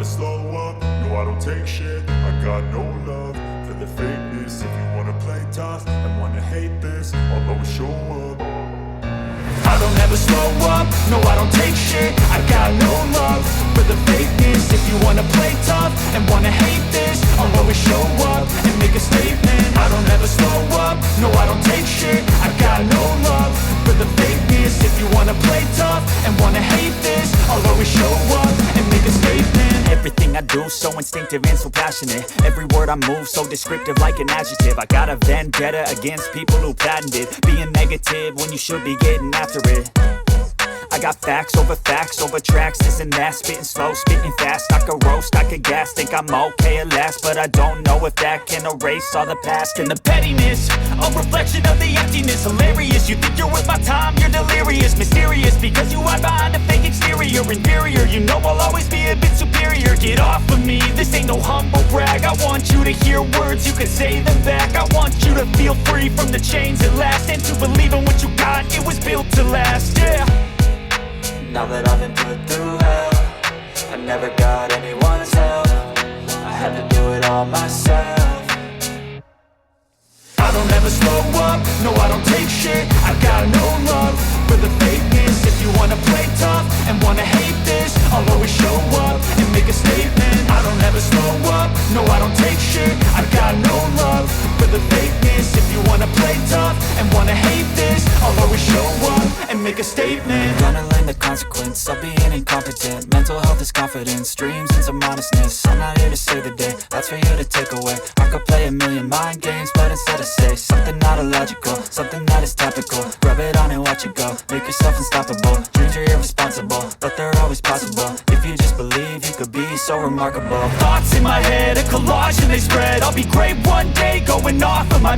never slow up, no I don't take shit. I got no love for the fakeness. If you wanna play tough and wanna hate this, I'll always show up. I don't ever slow up, no I don't take shit. I got no love for the fakeness. If you wanna play tough and wanna hate this, I'll always show up and make a statement. I don't ever slow up, no I don't take shit. I got no love for the fakeness. If you wanna play tough and wanna hate this, I'll always show up and make a statement. Everything I do so instinctive and so passionate. Every word I move so descriptive like an adjective. I got a vendetta against people who patented being negative when you should be getting after it. I got facts over tracks, this and that. Spitting slow, spitting fast. I could roast, I could gas. Think I'm okay at last, but I don't know if that can erase all the past. And the pettiness, a reflection of the emptiness. Hilarious, you think you're worth my time, you're delirious. Mysterious, because you hide behind a fake exterior. Inferior, you know I'll always be a bit superior. Get off of me, this ain't no humble brag. I want you to hear words, you can say them back. I want you to feel free from the chains at last, and to believe in what you got, it was built to last, yeah. Now that I've been put through hell, I never got anyone's help. I had to do it all myself. I don't ever slow up, no I don't take shit. I got no love for the fakeness. If you wanna play tough and wanna hate this, I'll always show up and make a statement. I don't ever slow up, no I don't take shit. I got no love for the fakeness. If you wanna play tough and wanna hate this, I'll always show up and make a statement. Gonna learn the consequence of being incompetent. Mental health is confidence, dreams and some honestness. I'm not here to save the day, that's for you to take away. I could play a million mind games, but instead I say something not illogical, something that is topical. Rub it on and watch it go, make yourself unstoppable. Dreams are irresponsible, but they're always possible. If you just believe, you could be so remarkable. Thoughts in my head, a collage and they spread. I'll be great one day, going off of my